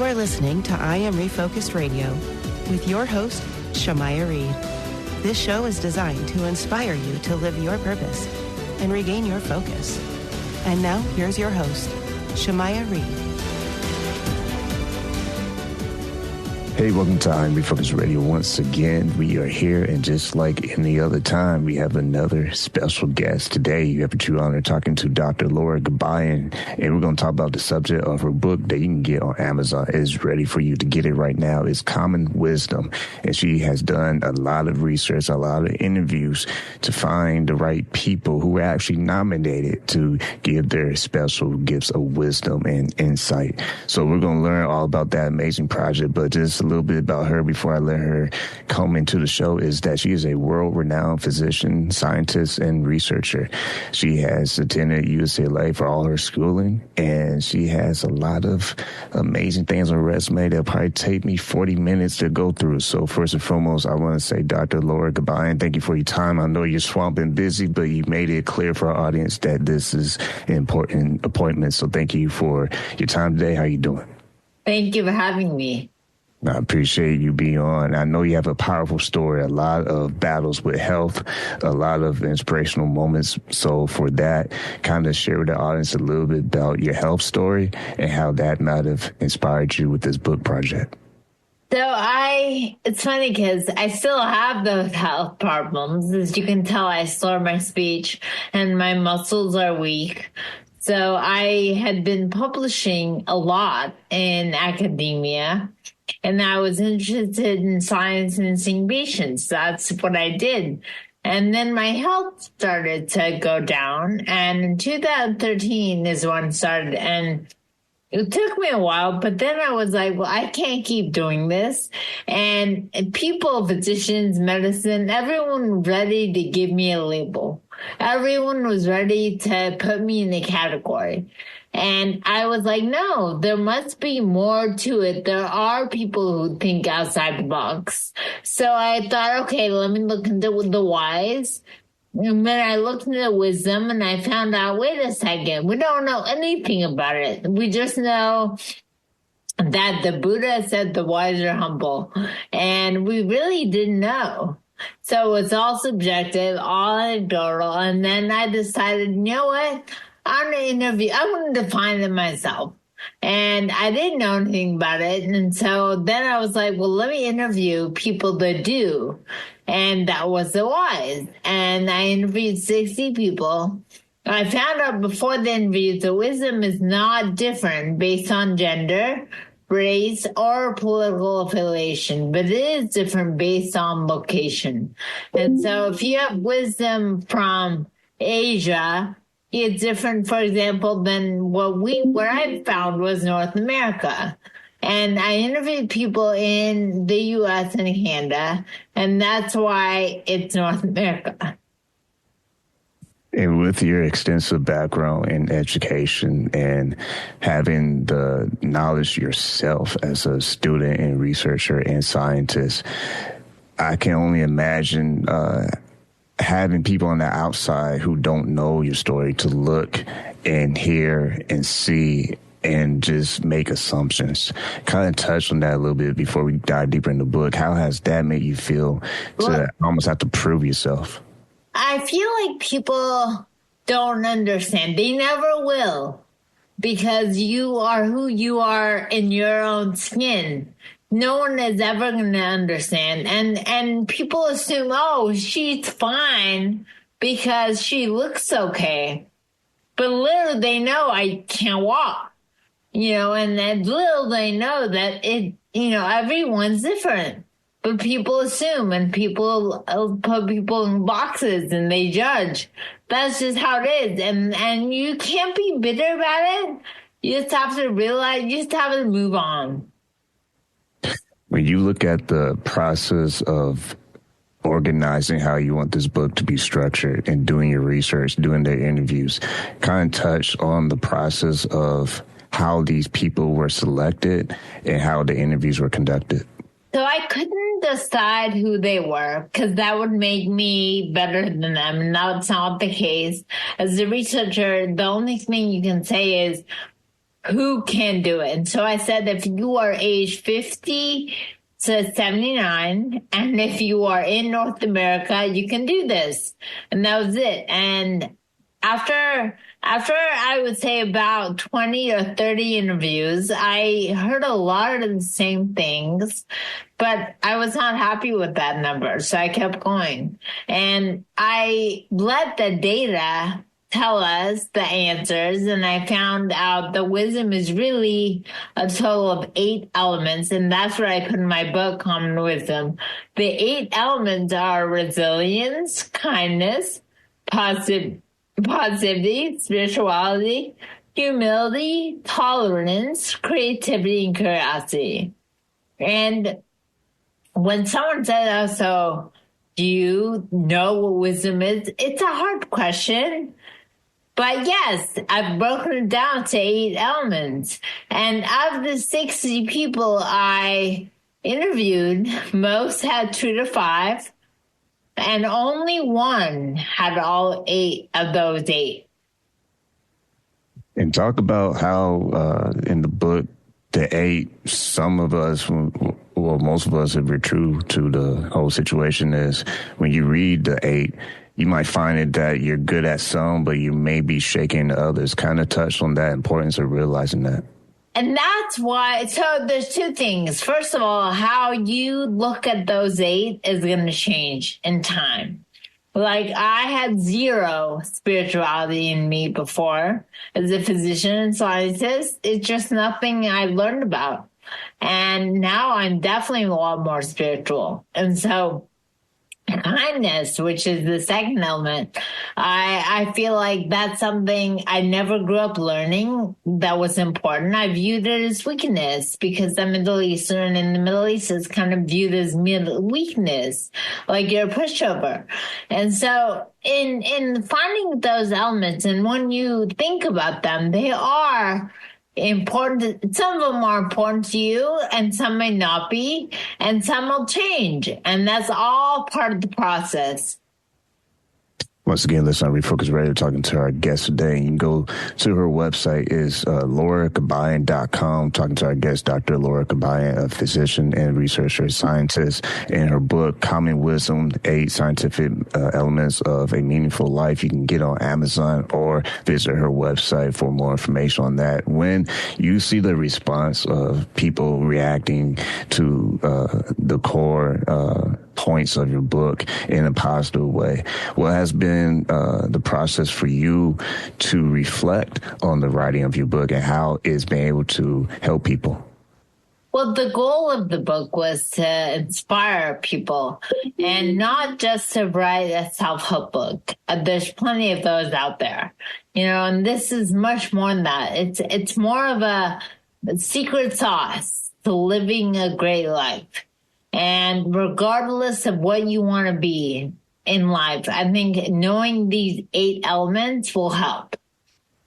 You are listening to I Am Refocused Radio with your host, Shamaya Reed. This show is designed to inspire you to live your purpose and regain your focus. And now, here's your host, Shamaya Reed. Hey, welcome to I Am Refocused Radio. Once again, we are here, and just like any other time, we have another special guest. Today, you have a true honor talking to Dr. Laura Gabayan, and we're going to talk about the subject of her book that you can get on Amazon. It's ready for you to get it right now. It's Common Wisdom, and she has done a lot of research, a lot of interviews to find the right people who were actually nominated to give their special gifts of wisdom and insight. So we're going to learn all about that amazing project, but just a little bit about her before I let her come into the show is that she is a world-renowned physician, scientist, and researcher. She has attended UCLA for all her schooling, and she has a lot of amazing things on her resume that'll probably take me 40 minutes to go through. So first and foremost, I want to say, Dr. Laura Gabayan, thank you for your time. I know you're swamped and busy, but you made it clear for our audience that this is an important appointment. So thank you for your time today. How are you doing? Thank you for having me. I appreciate you being on. I know you have a powerful story, a lot of battles with health, a lot of inspirational moments. So for that, kind of share with the audience a little bit about your health story and how that might have inspired you with this book project. So it's funny because I still have those health problems. As you can tell, I slur my speech and my muscles are weak. So I had been publishing a lot in academia. And I was interested in science and seeing patients. That's what I did. And then my health started to go down. And in 2013 is when it started. And it took me a while, but then I was like, well, I can't keep doing this. And people, physicians, medicine, everyone ready to give me a label. Everyone was ready to put me in a category. And I was like, no, there must be more to it. There are people who think outside the box. So I thought, okay, let me look into the whys. And then I looked into wisdom and I found out, wait a second, we don't know anything about it. We just know that the Buddha said the wise are humble. And we really didn't know. So it's all subjective, all anecdotal. And then I decided, you know what? I'm going to interview. I want to define it myself. And I didn't know anything about it. And so then I was like, well, let me interview people that do. And that was the wise. And I interviewed 60 people. I found out before the interview that wisdom is not different based on gender, race, or political affiliation, but it is different based on location. And so if you have wisdom from Asia, it's different, for example, than what I found was North America. And I interviewed people in the U.S. and Canada, and that's why it's North America. And with your extensive background in education and having the knowledge yourself as a student and researcher and scientist, I can only imagine having people on the outside who don't know your story to look and hear and see and just make assumptions. Kind of touch on that a little bit before we dive deeper in the book. How has that made you feel to almost have to prove yourself? I feel like people don't understand. They never will, because you are who you are in your own skin. No one is ever going to understand. And people assume, oh, she's fine because she looks okay. But little they know I can't walk, and then little they know that everyone's different. But people assume, and people put people in boxes and they judge. That's just how it is. And you can't be bitter about it. You just have to realize, you just have to move on. When you look at the process of organizing how you want this book to be structured and doing your research, doing their interviews, kind of touch on the process of how these people were selected and how the interviews were conducted. So I couldn't decide who they were because that would make me better than them. And that's not the case. As a researcher, the only thing you can say is, who can do it. And so I said, if you are age 50 to 79, and if you are in North America, you can do this. And that was it. And after I would say about 20 or 30 interviews, I heard a lot of the same things, but I was not happy with that number. So I kept going, and I let the data tell us the answers. And I found out the wisdom is really a total of 8 elements. And that's what I put in my book, Common Wisdom. The 8 elements are resilience, kindness, positivity, spirituality, humility, tolerance, creativity, and curiosity. And when someone says, so do you know what wisdom is? It's a hard question. But yes, I've broken it down to 8 elements. And of the 60 people I interviewed, most had 2 to 5. And only one had all 8 of those 8. And talk about how in the book, the 8, some of us, well, most of us, if we're true to the whole situation, is when you read the 8, you might find it that you're good at some, but you may be shaking others. Kind of touch on that importance of realizing that. And that's why, so there's 2 things. First of all, how you look at those 8 is going to change in time. Like, I had 0 spirituality in me before as a physician and scientist. It's just nothing I learned about. And now I'm definitely a lot more spiritual. And so kindness, which is the second element, I feel like that's something I never grew up learning that was important. I viewed it as weakness because I'm Middle Eastern, and the Middle East is kind of viewed as weakness, like you're a pushover. And so in finding those elements, and when you think about them, they are important. Some of them are important to you, and some may not be, and some will change. And that's all part of the process. Once again, listen on Refocus Radio, talking to our guest today. You can go to her website, is lauragabayan.com, talking to our guest, Dr. Laura Gabayan, a physician and researcher, scientist. In her book, Common Wisdom, 8 Scientific Elements of a Meaningful Life, you can get on Amazon or visit her website for more information on that. When you see the response of people reacting to the core points of your book in a positive way, what has been the process for you to reflect on the writing of your book, and how it's been able to help people? Well, the goal of the book was to inspire people, and not just to write a self-help book. There's plenty of those out there, and this is much more than that. It's more of a secret sauce to living a great life. And regardless of what you want to be in life, I think knowing these 8 elements will help.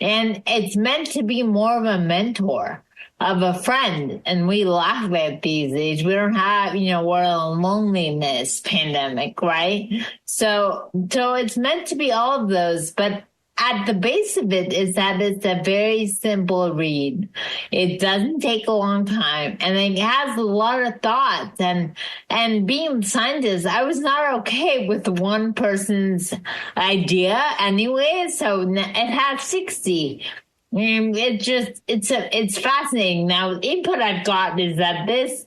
And it's meant to be more of a mentor, of a friend. And we laugh at these days. We don't have, we're in a loneliness pandemic, right? So it's meant to be all of those. But at the base of it is that it's a very simple read. It doesn't take a long time, and it has a lot of thoughts. And being a scientist, I was not okay with one person's idea anyway, so it had 60. It's fascinating. Now, the input I've got is that this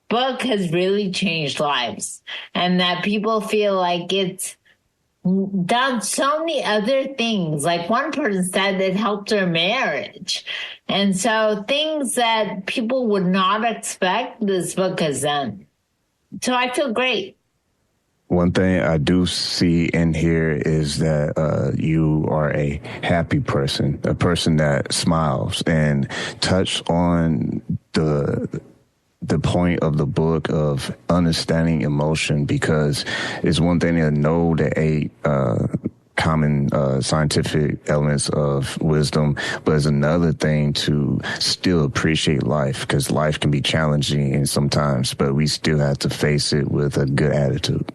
book has really changed lives, and that people feel like it's done so many other things. Like one person said it helped her marriage. And so things that people would not expect, this book has done. So I feel great. One thing I do see in here is that you are a happy person, a person that smiles, and touch on the point of the book of understanding emotion, because it's one thing to know the 8 common scientific elements of wisdom, but it's another thing to still appreciate life, because life can be challenging and sometimes, but we still have to face it with a good attitude.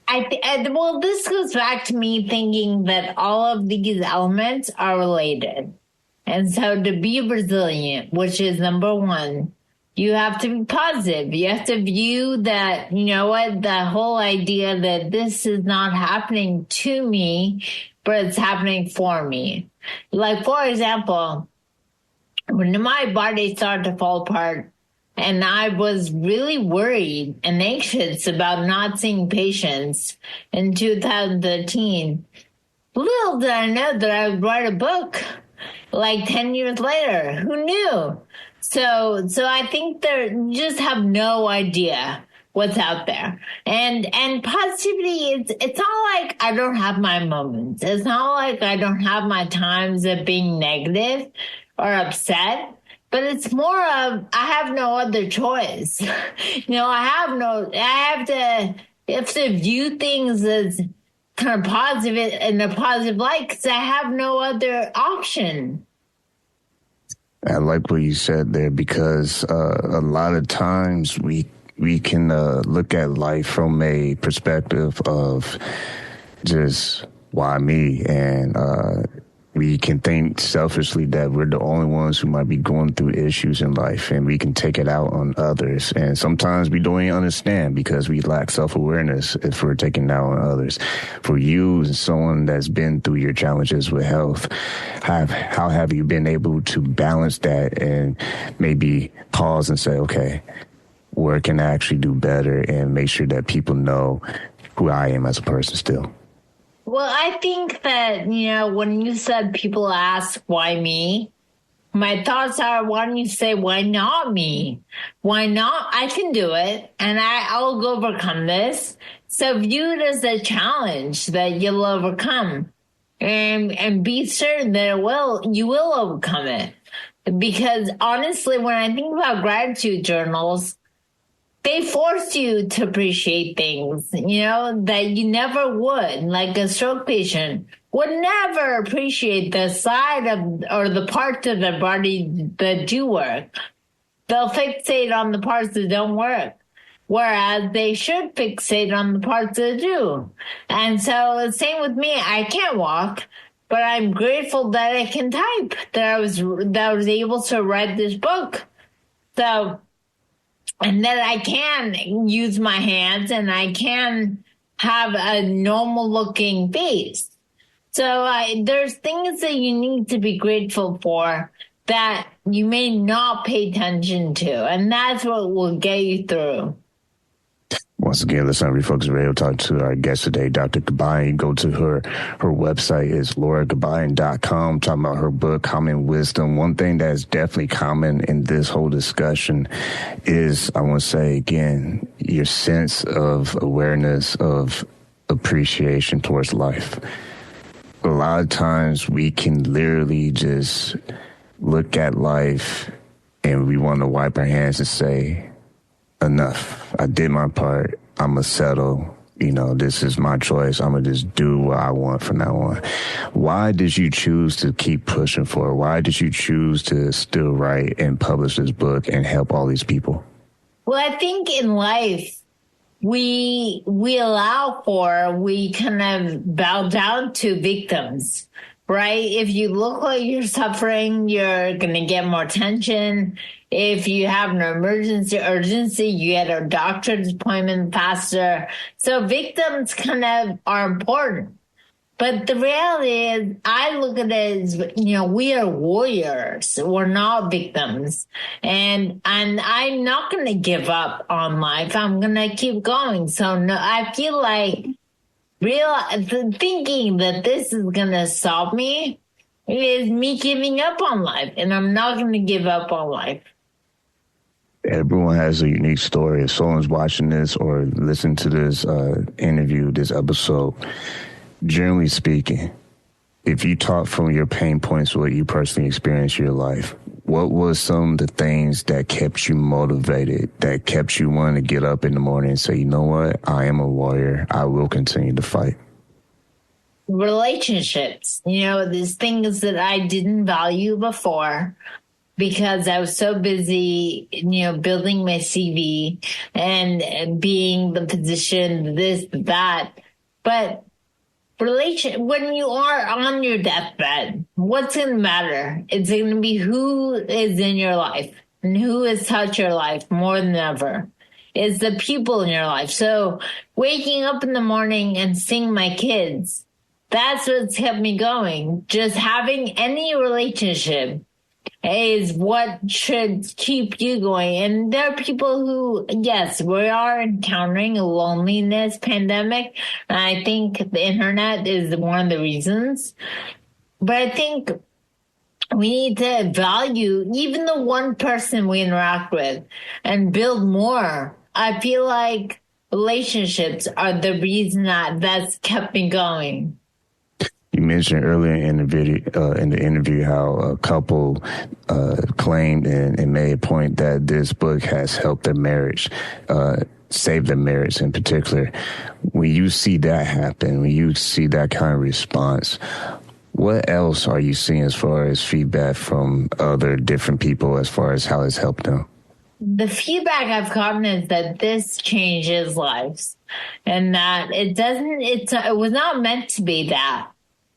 Well, this goes back to me thinking that all of these elements are related. And so to be resilient, which is number one, you have to be positive. You have to view that, you know what, the whole idea that this is not happening to me, but it's happening for me. Like, for example, when my body started to fall apart and I was really worried and anxious about not seeing patients in 2013, little did I know that I would write a book like 10 years later. Who knew? So I think you just have no idea what's out there. And positivity, it's not like I don't have my moments. It's not like I don't have my times of being negative or upset. But it's more of I have no other choice. I have to view things as kind of positive in a positive light because I have no other option. I like what you said there because a lot of times we can look at life from a perspective of just why me, and we can think selfishly that we're the only ones who might be going through issues in life, and we can take it out on others. And sometimes we don't even understand because we lack self-awareness if we're taking it out on others. For you, as someone that's been through your challenges with health, how have you been able to balance that and maybe pause and say, okay, where can I actually do better and make sure that people know who I am as a person still? Well, I think that, when you said people ask why me, my thoughts are, why don't you say, why not me? Why not? I can do it, and I'll overcome this. So view it as a challenge that you'll overcome, and be certain that you will overcome it. Because honestly, when I think about gratitude journals, they force you to appreciate things, that you never would. Like a stroke patient would never appreciate the side of or the parts of their body that do work. They'll fixate on the parts that don't work, whereas they should fixate on the parts that do. And so, same with me. I can't walk, but I'm grateful that I can type. That I was able to write this book. So. And that I can use my hands and I can have a normal looking face. So there's things that you need to be grateful for that you may not pay attention to. And that's what will get you through. Once again, listen, Refocus Radio, talk to our guest today, Dr. Gabayan. Go to her website is lauragabayan.com, talking about her book, Common Wisdom. One thing that is definitely common in this whole discussion is, I want to say again, your sense of awareness, of appreciation towards life. A lot of times we can literally just look at life and we want to wipe our hands and say, enough. I did my part. I'm going to settle. This is my choice. I'm going to just do what I want from now on. Why did you choose to keep pushing for it? Why did you choose to still write and publish this book and help all these people? Well, I think in life, we kind of bow down to victims, right? If you look like you're suffering, you're going to get more attention. If you have an urgency, you get a doctor's appointment faster. So victims kind of are important. But the reality is, I look at it as, we are warriors. We're not victims. And I'm not going to give up on life. I'm going to keep going. So no, I feel like thinking that this is going to solve me is me giving up on life. And I'm not going to give up on life. Everyone has a unique story. If someone's watching this or listening to this interview, this episode, generally speaking, if you talk from your pain points, what you personally experienced in your life, what was some of the things that kept you motivated, that kept you wanting to get up in the morning and say, you know what, I am a warrior. I will continue to fight? Relationships, these things that I didn't value before, because I was so busy, building my CV and being the physician, this, that. But when you are on your deathbed, what's going to matter? It's going to be who is in your life and who has touched your life more than ever. It's the people in your life. So waking up in the morning and seeing my kids, that's what's kept me going. Just having any relationship is what should keep you going. And there are people who, yes, we are encountering a loneliness pandemic. And I think the internet is one of the reasons. But I think we need to value even the one person we interact with and build more. I feel like relationships are the reason that's kept me going. You mentioned earlier in the interview, how a couple claimed and made a point that this book has helped their marriage, saved their marriage in particular. When you see that happen, when you see that kind of response, what else are you seeing as far as feedback from other different people as far as how it's helped them? The feedback I've gotten is that this changes lives and that it was not meant to be that.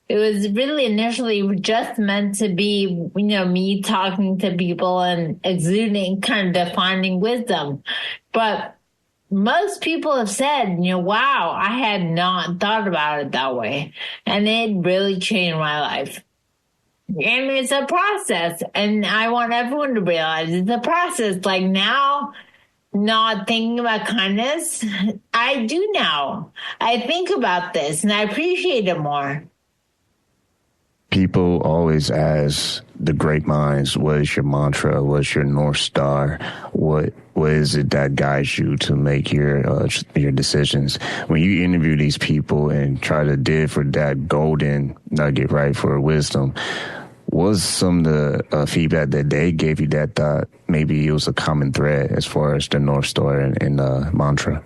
It was really initially just meant to be, me talking to people and exuding, kind of defining wisdom. But most people have said, wow, I had not thought about it that way. And it really changed my life. And it's a process. And I want everyone to realize it's a process. Like now, not thinking about kindness, I do now. I think about this and I appreciate it more. People always ask the great minds, what is your mantra? What's your North Star? What is it that guides you to make your decisions? When you interview these people and try to dig for that golden nugget, right, for wisdom, was some of the feedback that they gave you that thought maybe it was a common thread as far as the North Star and mantra?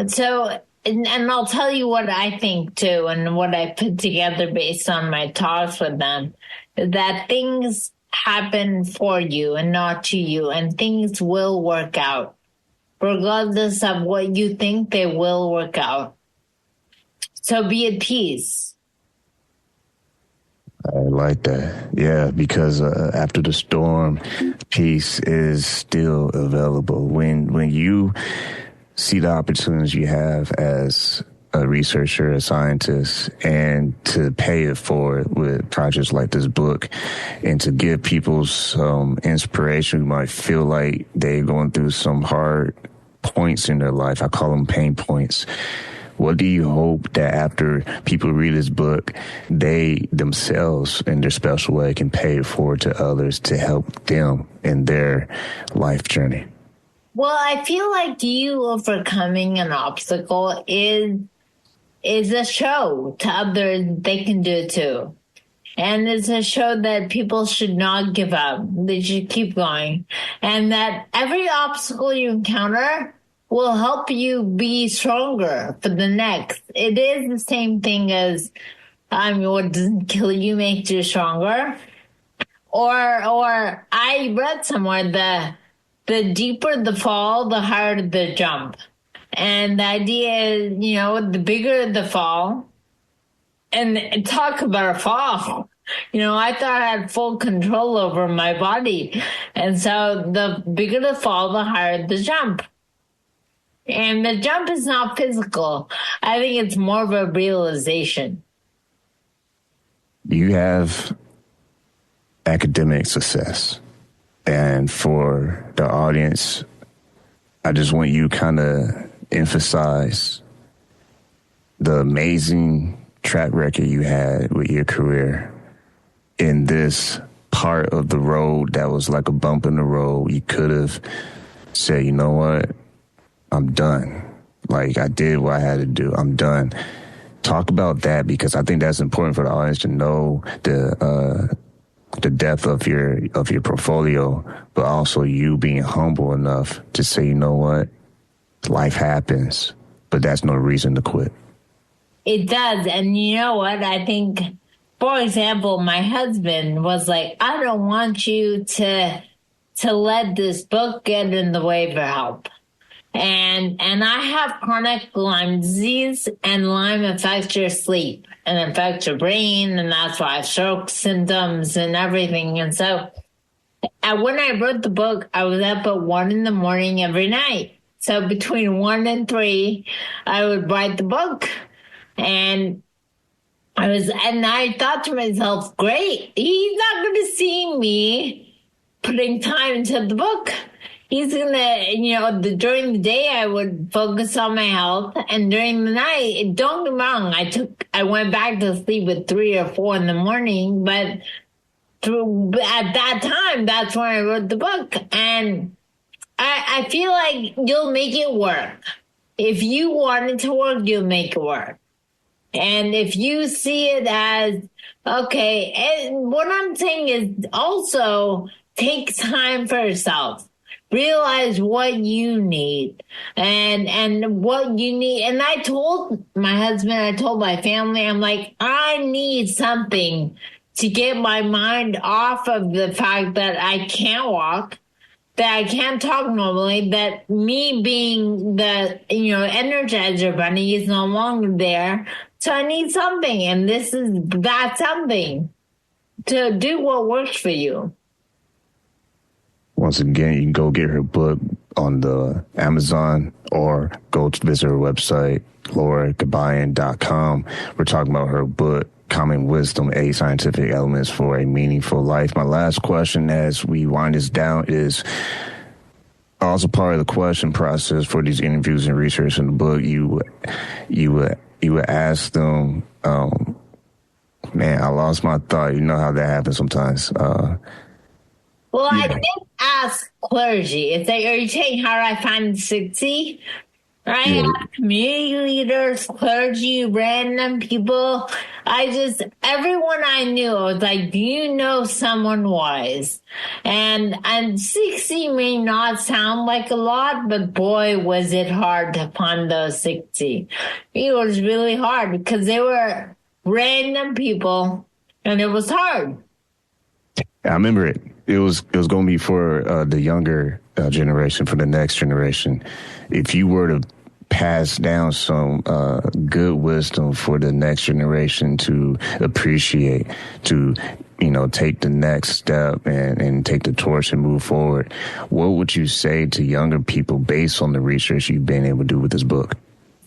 So, and I'll tell you what I think too, and what I put together based on my talks with them, that things happen for you and not to you, and things will work out. Regardless of what you think, they will work out. So be at peace. I like that. Yeah, because after the storm, peace is still available. When you see the opportunities you have as a researcher, a scientist, and to pay it forward with projects like this book, and to give people some inspiration who might feel like they're going through some hard points in their life. I call them pain points. What do you hope that after people read this book, they themselves in their special way can pay it forward to others to help them in their life journey? Well, I feel like you overcoming an obstacle is a show to others. They can do it too. And it's a show that people should not give up. They should keep going. And that every obstacle you encounter will help you be stronger for the next. It is the same thing as, what doesn't kill you makes you stronger. Or I read somewhere the deeper the fall, the harder the jump. And the idea is, the bigger the fall, and talk about a fall. I thought I had full control over my body. And so the bigger the fall, the higher the jump. And the jump is not physical. I think it's more of a realization. You have academic success. And for the audience, I just want you to kind of emphasize the amazing track record you had with your career in this part of the road that was like a bump in the road. You could have said, you know what, I'm done. Like, I did what I had to do. I'm done. Talk about that, because I think that's important for the audience to know the depth of your portfolio, but also you being humble enough to say, you know what, life happens, but that's no reason to quit. It does. And you know what? I think, for example, my husband was like, I don't want you to let this book get in the way of your help. And I have chronic Lyme disease, and Lyme affects your sleep and affects your brain, and that's why I have stroke symptoms and everything. And so when I wrote the book, I was up at 1 a.m. every night. So between 1 and 3, I would write the book. And I thought to myself, great, he's not going to see me putting time into the book. He's going to, during the day, I would focus on my health. And during the night, don't get me wrong, I went back to sleep at 3 or 4 in the morning. But at that time, that's when I wrote the book. And I feel like you'll make it work. If you want it to work, you'll make it work. And if you see it as, okay, and what I'm saying is also take time for yourself. Realize what you need and what you need. And I told my husband, I told my family, I'm like, I need something to get my mind off of the fact that I can't walk, that I can't talk normally, that me being the, Energizer bunny is no longer there. So I need something. And that's something to do what works for you. Once again, you can go get her book on the Amazon or go to visit her website, LauraGabayan.com. We're talking about her book, Common Wisdom, 8 Scientific Elements for a Meaningful Life. My last question as we wind this down is also part of the question process for these interviews and research in the book. You would ask them, man, I lost my thought. You know how that happens sometimes. Well, yeah. I did ask clergy. It's like, are you saying how do I find 60? Right? Yeah. Community leaders, clergy, random people. Everyone I knew, I was like, do you know someone wise? And 60 may not sound like a lot, but boy, was it hard to find those 60. It was really hard because they were random people and it was hard. I remember it. It was going to be for the younger generation, for the next generation. If you were to pass down some good wisdom for the next generation to appreciate, to take the next step and take the torch and move forward, what would you say to younger people based on the research you've been able to do with this book?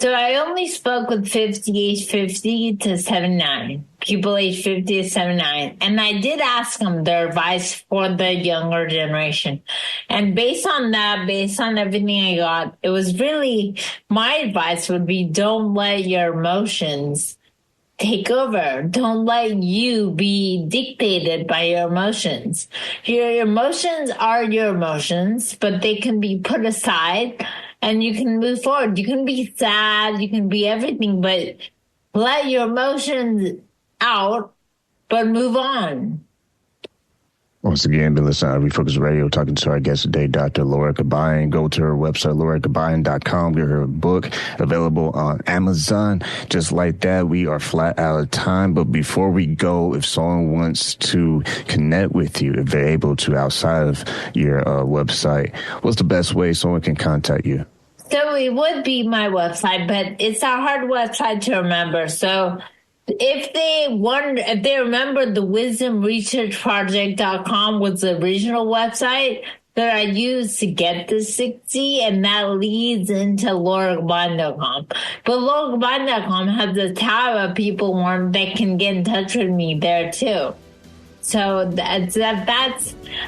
So I only spoke with age 50 to 79, people age 50 to 79. And I did ask them their advice for the younger generation. And based on that, based on everything I got, it was really, my advice would be don't let your emotions take over. Don't let you be dictated by your emotions. Your emotions are your emotions, but they can be put aside. And you can move forward. You can be sad. You can be everything, but let your emotions out, but move on. Once again, been listening to Refocus Radio, talking to our guest today, Dr. Laura Gabayan. Go to her website, LauraGabayan.com. Get her book available on Amazon. Just like that, we are flat out of time. But before we go, if someone wants to connect with you, if they're able to outside of your website, what's the best way someone can contact you? So it would be my website, but it's a hard website to remember. So if they remember the wisdomresearchproject.com was the original website that I used to get the 60, and that leads into LauraGabayan.com. But LauraGabayan.com has a tab of people that can get in touch with me there too. So that's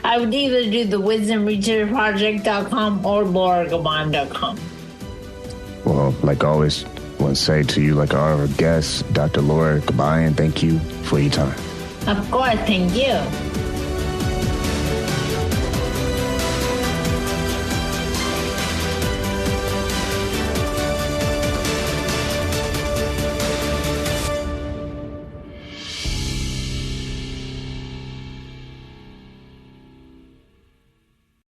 I would either do the wisdomresearchproject.com or LauraGabayan.com. Well, like always, I want to say to you, like our guest, Dr. Laura Gabayan, thank you for your time. Of course, thank you.